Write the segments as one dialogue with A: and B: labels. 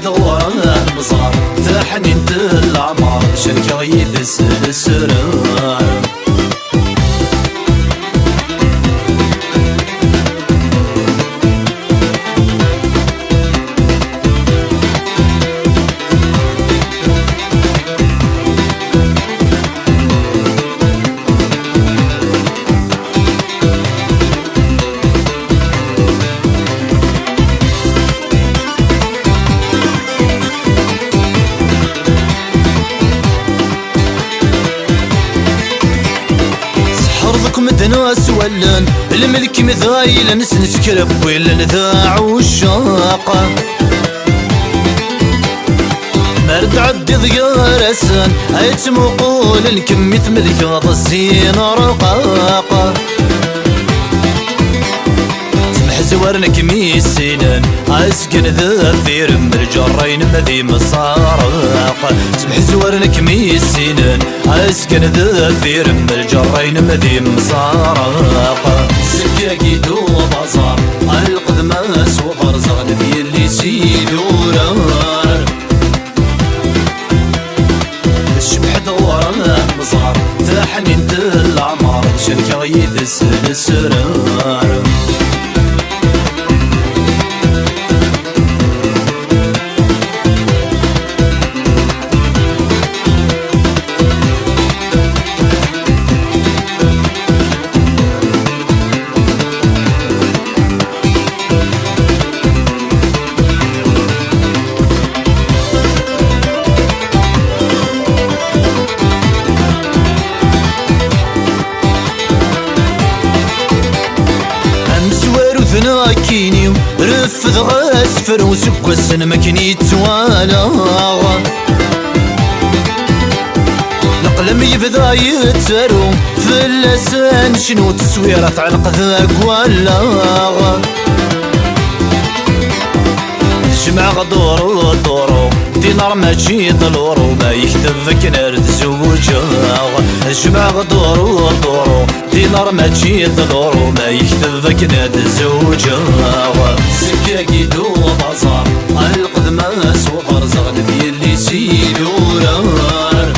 A: سمحت غوران مصار تحنين العمار شركة يدس السرار مدناس ولن الملك مثايل نسكرب ولا نذاع والشاقة مرد عدي ضيارسان ايتمقول الكم مثل كاظ الزين رقاقة زورنا كميسينن اسكن ذا ثيرم الجرين مذي مصارق سمح زورنا كميسينن اسكن ذا ثيرم الجرين مذي مصارق سكاكي دو بصار القدماس وبرزغ نبي اللي سيدورار الشبح دورنا مصار تحنين العمار شركة يدس السرار ثناكيني رفض غاسفر وسكوسن مكني توالا القلم يبدا يتسرو في اللسان شنو تسويرة تعلق ذاك ولا جمع غدورو دورو دينار ماشي دلورو ما يكتب نرد زوجا جمع غدورو دورو دينار ماشي دلورو ما يكتب نرد زوجا سكاكي دو بازار القدماس وبرزغ نبي اللي سيدورار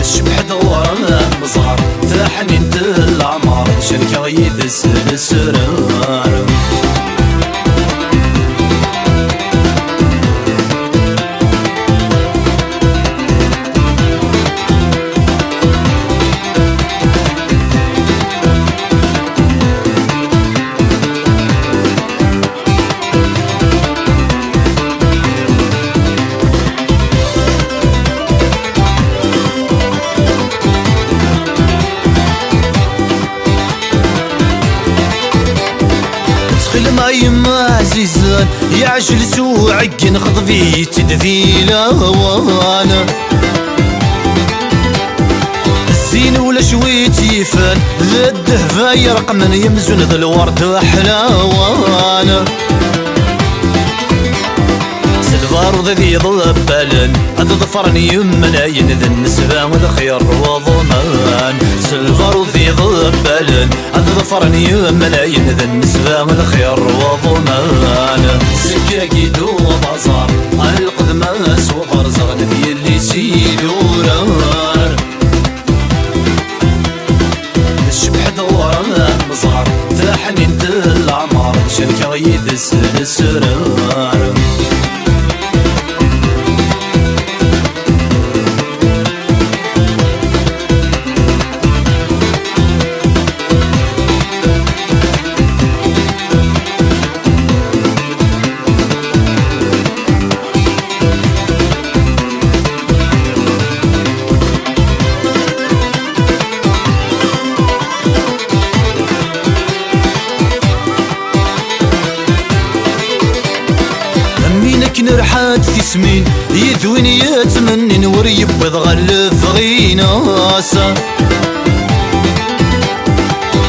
A: الشبح دوران مزار تحنين العمار شركة يدس السرار ما يما عزيزان يعجل سوعك نخض فيه تدفيلا وانا الزين ولا شويت يفان ذا الدهفا يرق من يمزون ذا الورد احلى وانا سلفار وذا ذي ضبالن هذا ظفرني يمناين ذا النسبة وذا خير وضمان سلفار وذي ضبالن هذا ظفرني يمناين ذا النسبة وذا خير وضمان سكاكي دو بازار القدماس وبرزغ نبي اللي سيدورار الشبح دوران مزار تحنين العمار شركة يدس السرار نرحات في سمين يذويني يتمني وريب وضغلف غيناسا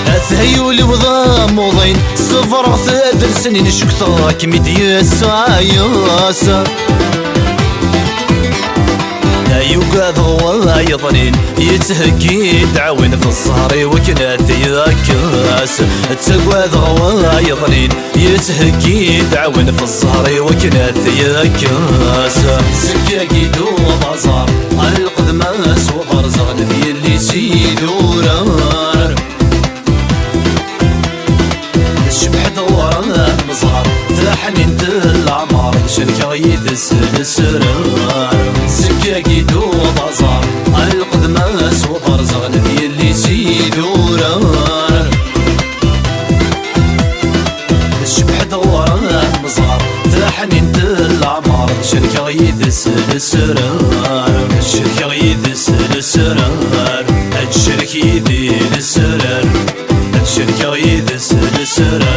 A: أثهيولي وضام وضين صفر ثادر سنين شكتاك ميديا ساياسا يوقظ وايضنين يتهكي تعاون في الزهر وكنات ياكاس تقواذ وايضنين يتهكي تعاون في الزهر وكنات ياكاس سكاكي دو بازار القدماس وبرزغ ذي اللي سيدوران شبح دوران مزار تحنين العمار شركة يدس السرار سكاكي دو بازار القدماس وبرزغ ذي اللي سيدوران شبح دوران مزار تحنين العمار شركة يدس السرار الشركة يدس السرار الشركة يدس السرار الشركة يدس السرار